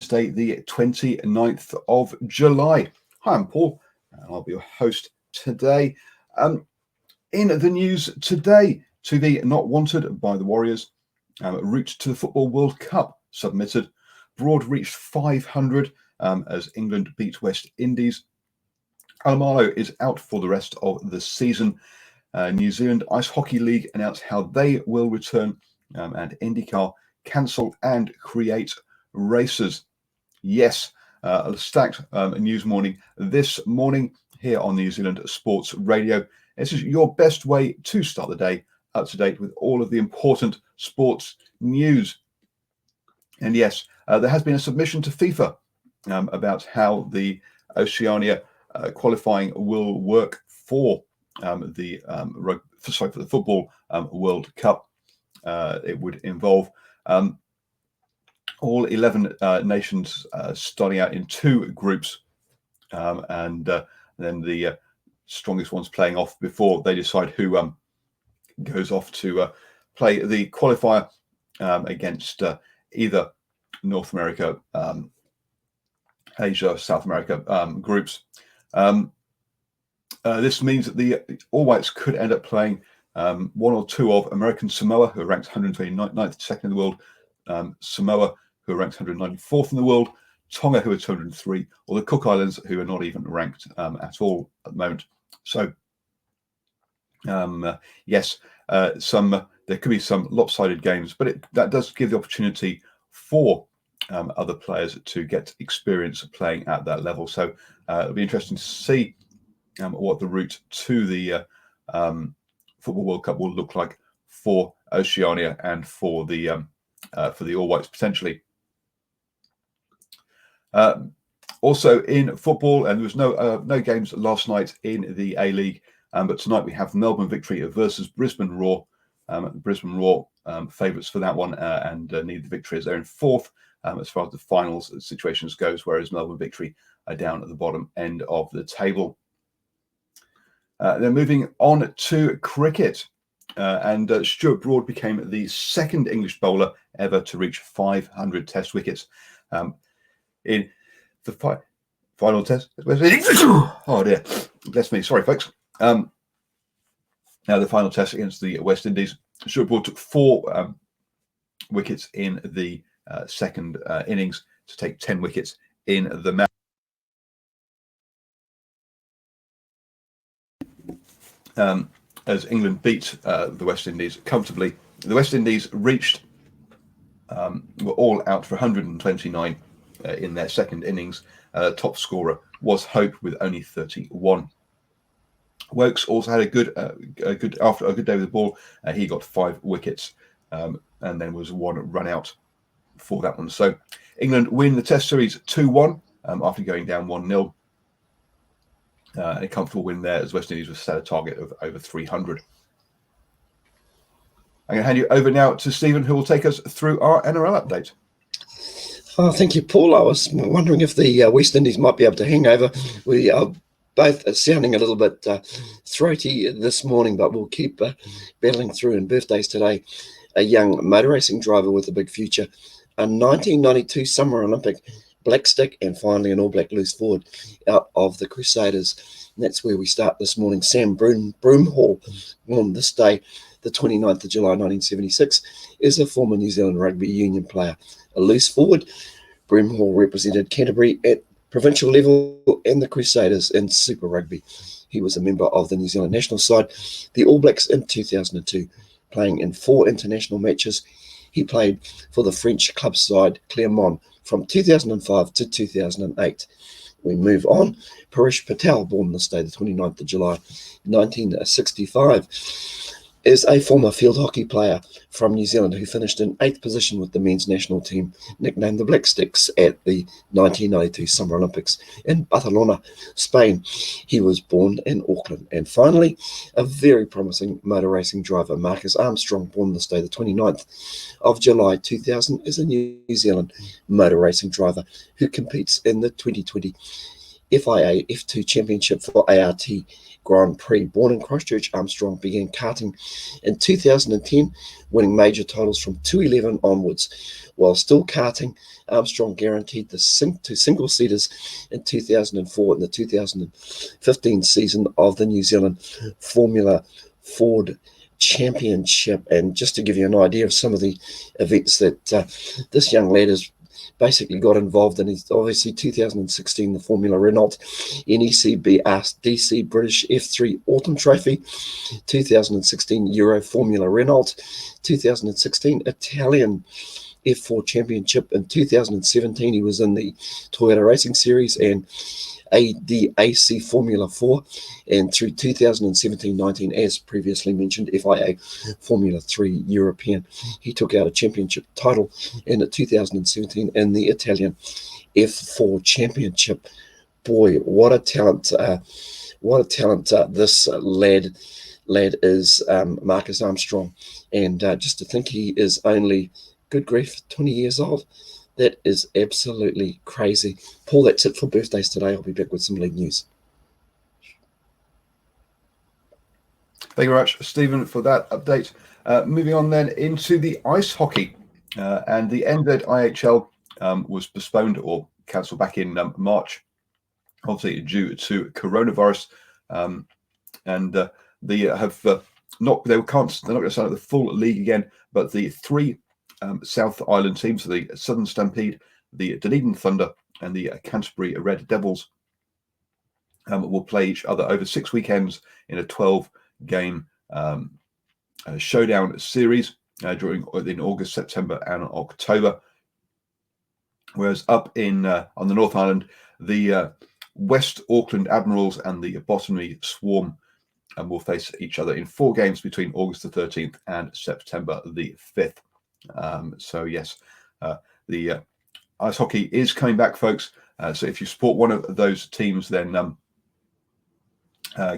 Wednesday, the 29th of July. Hi, I'm Paul, and I'll be your host today. In the news today, TV not wanted by the Warriors. Route to the Football World Cup submitted. Broad reached 500 as England beat West Indies. Almalo is out for the rest of the season. New Zealand Ice Hockey League announced how they will return, and IndyCar cancel and create races. Yes, a stacked news morning this morning here on New Zealand Sports Radio. This is your best way to start the day, up to date with all of the important sports news. And yes, there has been a submission to FIFA about how the Oceania qualifying will work for the Football World Cup. It would involve all 11 nations starting out in two groups, and then the strongest ones playing off before they decide who goes off to play the qualifier against either North America, Asia, South America groups. This means that the All Whites could end up playing one or two of American Samoa, who are ranked 129th, second in the world, Samoa, who are ranked 194th in the world, Tonga, who are 203, or the Cook Islands, who are not even ranked at all at the moment. So, yes, there could be some lopsided games, but that does give the opportunity for other players to get experience playing at that level. So it'll be interesting to see what the route to the Football World Cup will look like for Oceania and for the All Whites potentially. Also in football, and there was no games last night in the A-League, but tonight we have Melbourne Victory versus Brisbane Roar. Brisbane Roar favourites for that one and need the victory as they're in fourth as far as the finals situations goes, whereas Melbourne Victory are down at the bottom end of the table. Then moving on to cricket, and Stuart Broad became the second English bowler ever to reach 500 Test wickets. In the final test. Oh dear, bless me. Sorry, folks. Now the final test against the West Indies. Stuart Broad took 4 wickets in the second innings to take 10 wickets in the match. As England beat the West Indies comfortably. The West Indies were all out for 129 in their second innings. Top scorer was Hope with only 31. Woakes also had a good day with the ball. He got 5 wickets and then was 1 run out for that one. So England win the Test series 2-1 after going down 1-0. A comfortable win there as West Indies was set a target of over 300. I'm going to hand you over now to Stephen, who will take us through our NRL update. Oh, thank you, Paul. I was wondering if the West Indies might be able to hang over. We are both sounding a little bit throaty this morning, but we'll keep battling through. And birthdays today, a young motor racing driver with a big future, a 1992 Summer Olympic black stick, and finally an All Black loose forward out of the Crusaders. And that's where we start this morning. Sam Broomhall, on this day, the 29th of July 1976, is a former New Zealand rugby union player. A loose forward, Broomhall represented Canterbury at provincial level and the Crusaders in Super Rugby. He was a member of the New Zealand national side, the All Blacks, in 2002, playing in 4 international matches. He played for the French club side Clermont from 2005 to 2008. We move on. Paresh Patel, born this day, the 29th of July 1965, is a former field hockey player from New Zealand who finished in 8th position with the men's national team, nicknamed the Black Sticks, at the 1992 Summer Olympics in Barcelona, Spain. He was born in Auckland. And finally, a very promising motor racing driver, Marcus Armstrong, born this day, the 29th of July 2000, is a New Zealand motor racing driver who competes in the 2020 FIA F2 Championship for ART Grand Prix. Born in Christchurch, Armstrong began karting in 2010, winning major titles from 2011 onwards. While still karting, Armstrong guaranteed the single-seaters in 2004 and the 2015 season of the New Zealand Formula Ford Championship. And just to give you an idea of some of the events that this young lad has basically got involved in, is obviously 2016 the Formula Renault NECB DC British F3 Autumn Trophy, 2016 Euro Formula Renault, 2016 Italian F4 Championship. In 2017 he was in the Toyota Racing Series and ADAC Formula 4, and through 2017-19, as previously mentioned, FIA Formula 3 European. He took out a championship title in 2017 in the Italian F4 Championship. Boy, what a talent! This lad is, Marcus Armstrong, and just to think he is only, good grief, 20 years old. That is absolutely crazy. Paul, that's it for birthdays today. I'll be back with some league news. Thank you very much, Stephen, for that update. Moving on then into the ice hockey. And the NZIHL was postponed or cancelled back in March, obviously due to coronavirus. And they have they're not going to sign up the full league again, but the three South Island teams, the Southern Stampede, the Dunedin Thunder, and the Canterbury Red Devils, will play each other over 6 weekends in a 12-game showdown series in August, September, and October. Whereas up in on the North Island, the West Auckland Admirals and the Botany Swarm will face each other in 4 games between August the 13th and September the 5th. So yes, the ice hockey is coming back, folks. So if you support one of those teams, then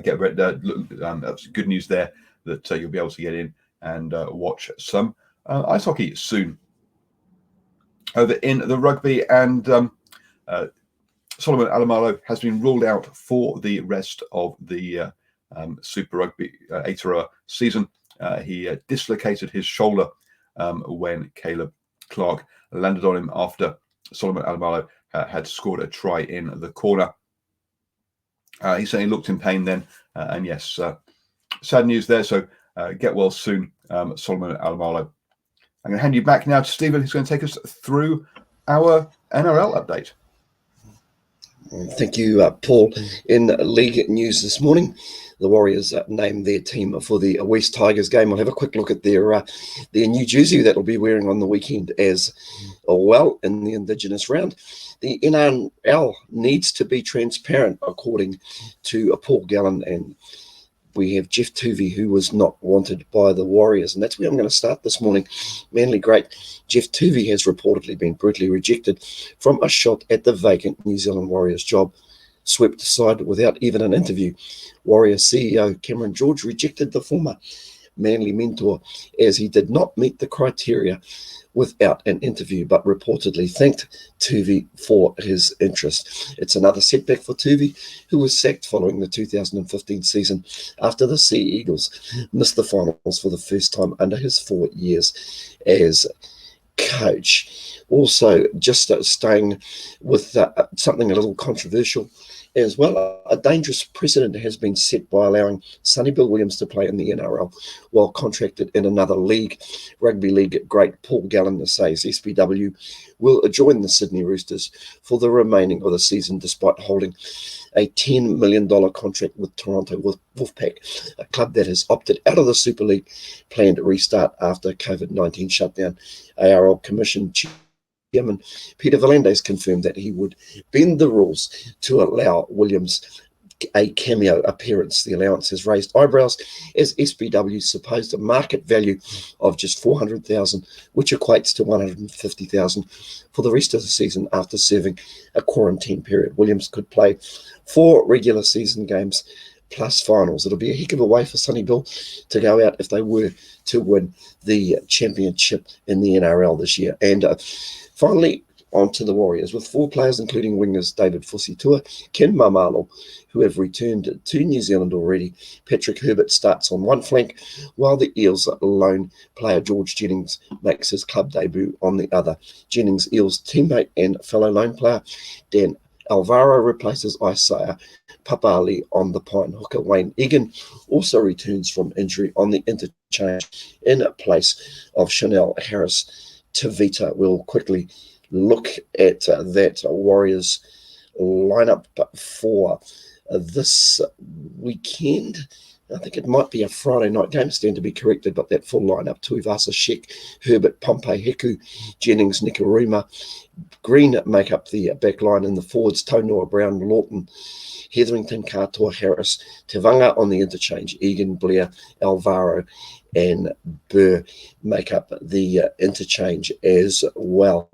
get ready. That's good news there that you'll be able to get in and watch some ice hockey soon. Over in the rugby, and Solomon Alomalo has been ruled out for the rest of the Super Rugby Aotearoa season. He dislocated his shoulder when Caleb Clark landed on him after Solomon Alomalo had scored a try in the corner. He certainly looked in pain then, and yes, sad news there. So get well soon, Solomon Alomalo. I'm going to hand you back now to Stephen, who's going to take us through our NRL update. Thank you, Paul. In league news this morning, the Warriors named their team for the West Tigers game. We'll have a quick look at their new jersey that they'll be wearing on the weekend as well in the Indigenous round. The NRL needs to be transparent, according to Paul Gallen, and we have Jeff Tuvey, who was not wanted by the Warriors. And that's where I'm going to start this morning. Manly great Jeff Tuvey has reportedly been brutally rejected from a shot at the vacant New Zealand Warriors job. Swept aside without even an interview, Warriors CEO Cameron George rejected the former Manly mentor as he did not meet the criteria without an interview, but reportedly thanked Tuvey for his interest. It's another setback for Tuvey, who was sacked following the 2015 season after the Sea Eagles missed the finals for the first time under his 4 years as coach. Also, just staying with something a little controversial as well, a dangerous precedent has been set by allowing Sonny Bill Williams to play in the NRL while contracted in another league. Rugby league great Paul Gallen says SPW will join the Sydney Roosters for the remaining of the season despite holding a $10 million contract with Toronto Wolfpack, a club that has opted out of the Super League planned restart after COVID-19 shutdown. ARL Commission Chairman Peter V'landys confirmed that he would bend the rules to allow Williams a cameo appearance. The allowance has raised eyebrows as SPW's supposed market value of just $400,000, which equates to $150,000 for the rest of the season after serving a quarantine period. Williams could play 4 regular season games plus finals. It'll be a heck of a way for Sonny Bill to go out if they were to win the championship in the NRL this year. And finally, onto the Warriors, with 4 players, including wingers David Fusitua, Ken Mamalo, who have returned to New Zealand already. Patrick Herbert starts on one flank, while the Eels' lone player George Jennings makes his club debut on the other. Jennings, Eels' teammate and fellow lone player Dan Alvaro, replaces Isaiah Papali on the Pine hooker. Wayne Egan also returns from injury on the interchange in place of Chanel Harris Tavita. We'll quickly look at that Warriors lineup for this weekend. I think it might be a Friday night game, stand to be corrected, but that full lineup: Tuivasa, Sheck, Herbert, Pompey, Heku, Jennings, Nikarima, Green make up the back line. In the forwards, Tonoa, Brown, Lawton, Hetherington, Katoa, Harris, Tevanga on the interchange. Egan, Blair, Alvaro and Burr make up the interchange as well.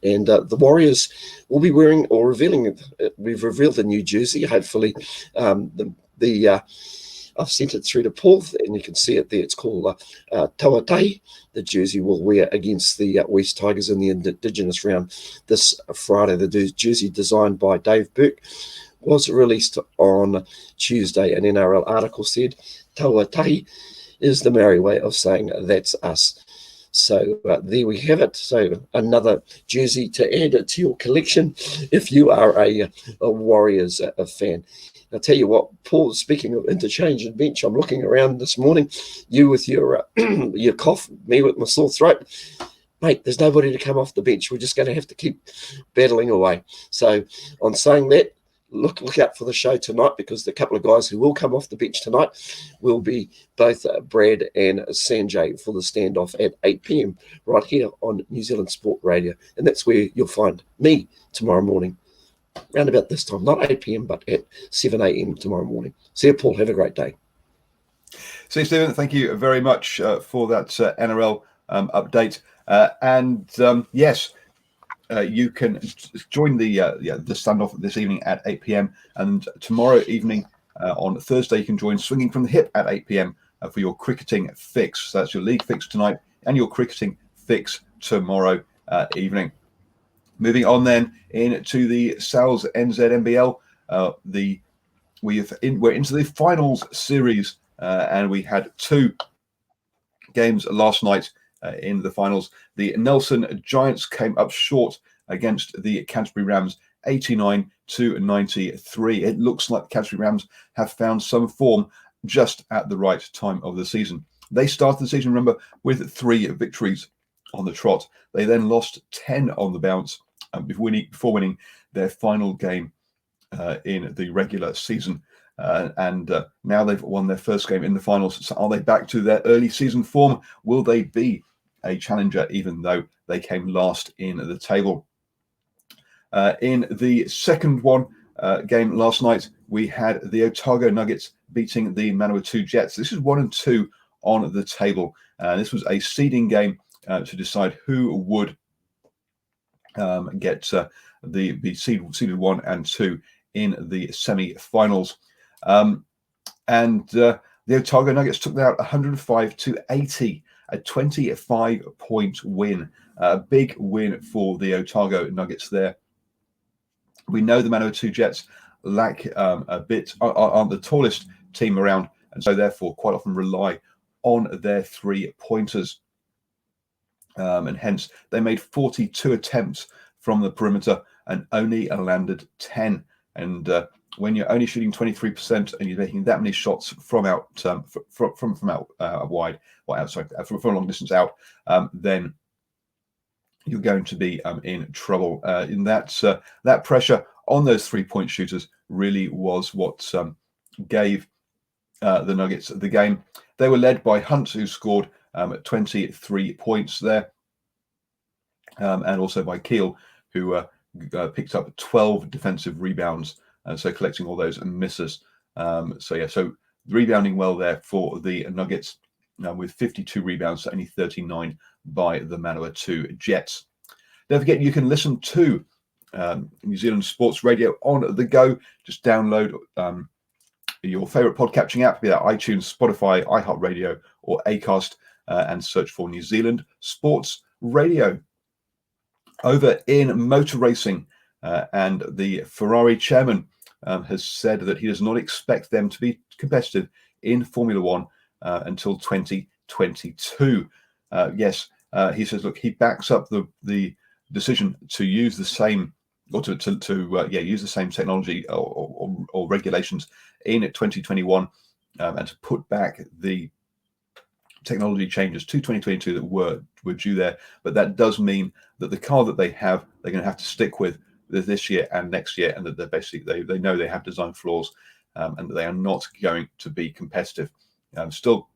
And the Warriors will be wearing, or revealing, we've revealed the new jersey. Hopefully I've sent it through to Paul, and you can see it there. It's called Tauatai. The jersey will wear against the West Tigers in the Indigenous round this Friday. The jersey, designed by Dave Burke, was released on Tuesday. An NRL article said, Tauatai is the Maori way of saying that's us. So there we have it. So another jersey to add to your collection if you are a Warriors fan. I'll tell you what, Paul, speaking of interchange and bench, I'm looking around this morning, you with your your cough, me with my sore throat. Mate, there's nobody to come off the bench. We're just going to have to keep battling away. So on saying that, look out for the show tonight, because the couple of guys who will come off the bench tonight will be both Brad and Sanjay for the standoff at 8 p.m. right here on New Zealand Sport Radio. And that's where you'll find me tomorrow morning, around about this time, not 8 p.m, but at 7 a.m. tomorrow morning. See you, Paul. Have a great day. See you, Stephen. Thank you very much for that NRL update. Yes, you can join the standoff this evening at 8 p.m. and tomorrow evening on Thursday you can join Swinging from the Hip at 8 p.m. For your cricketing fix. So that's your league fix tonight and your cricketing fix tomorrow evening. Moving on then into the Sal's NZ NBL, we're into the finals series, and we had 2 games last night in the finals. The Nelson Giants came up short against the Canterbury Rams, 89-93. It looks like the Canterbury Rams have found some form just at the right time of the season. They started the season, remember, with 3 victories on the trot. They then lost 10 on the bounce before winning their final game in the regular season. And now they've won their first game in the finals. So are they back to their early season form? Will they be a challenger, even though they came last in the table? In the second game last night, we had the Otago Nuggets beating the Manawatu Jets. This is 1 and 2 on the table. This was a seeding game to decide who would get the seeded 1 and 2 in the semi-finals. The Otago Nuggets took that out 105-80, a 25-point win. A big win for the Otago Nuggets there. We know the Manawatu Jets lack aren't the tallest team around, and so therefore quite often rely on their 3-pointers. And hence they made 42 attempts from the perimeter and only landed 10. And when you're only shooting 23% and you're making that many shots from out from out wide, or outside, from a long distance out, then you're going to be in trouble. In that pressure on those 3-point shooters really was what gave the Nuggets the game. They were led by Hunt, who scored 23 points there, and also by Keel, who picked up 12 defensive rebounds, so collecting all those misses. So rebounding well there for the Nuggets, with 52 rebounds to only 39 by the Manawatu Jets. Don't forget, you can listen to New Zealand Sports Radio on the go. Just download your favourite podcatching app, be that iTunes, Spotify, iHeartRadio, or Acast, and search for New Zealand Sports Radio. Over in motor racing, and the Ferrari chairman has said that he does not expect them to be competitive in Formula One until 2022. Yes, he says, look, he backs up the decision to use the same, or to use the same technology or regulations in 2021, and to put back the technology changes to 2022 that were due there. But that does mean that the car that they have, they're going to have to stick with this year and next year, and that they're basically they know they have design flaws, and that they are not going to be competitive. Still,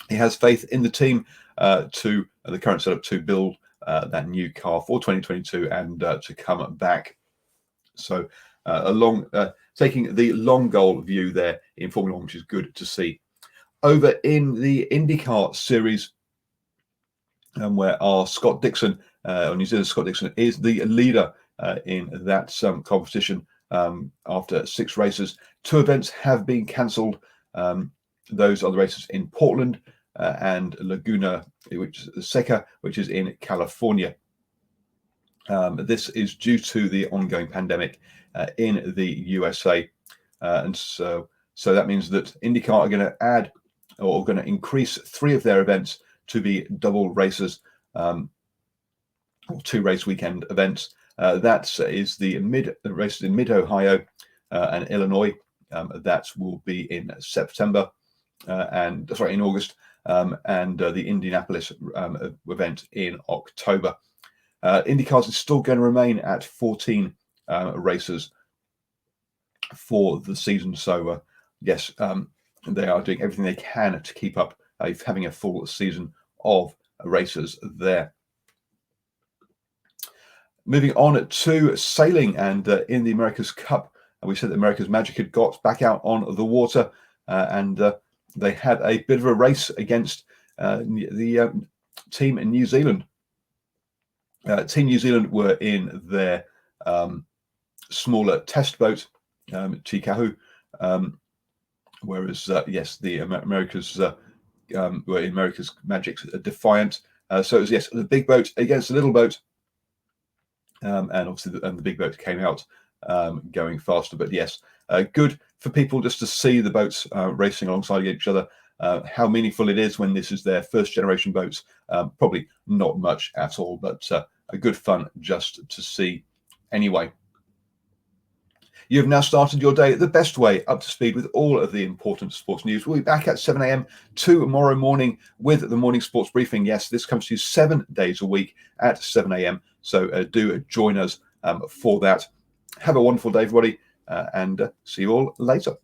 he has faith in the team to the current setup to build that new car for 2022 and to come back. So taking the long goal view there in Formula One, which is good to see. Over in the IndyCar series, where our Scott Dixon, or New Zealand's Scott Dixon, is the leader in that competition after 6 races. 2 events have been cancelled. Those are the races in Portland and Laguna Seca, which is in California. This is due to the ongoing pandemic in the USA, and so that means that IndyCar are going to add, or going to increase 3 of their events to be double races, or 2 race weekend events. That is the races in Mid-Ohio and Illinois. That will be in September, in August, and the Indianapolis event in October. IndyCars is still going to remain at 14 races for the season. So yes, they are doing everything they can to keep up having a full season of races there. Moving on to sailing, and in the America's Cup, we said that America's Magic had got back out on the water, and they had a bit of a race against the team in New Zealand. Team New Zealand were in their smaller test boat, Chikahu, whereas the America's were in America's Magic's Defiant. So it was the big boat against the little boat, and obviously the big boat came out going faster. But yes, good for people just to see the boats racing alongside each other. How meaningful it is when this is their first generation boats, probably not much at all, but a good fun just to see anyway. You have now started your day the best way, up to speed with all of the important sports news. We'll be back at 7 a.m. tomorrow morning with the morning sports briefing. Yes, this comes to you 7 days a week at 7 a.m. So do join us for that. Have a wonderful day, everybody, and see you all later.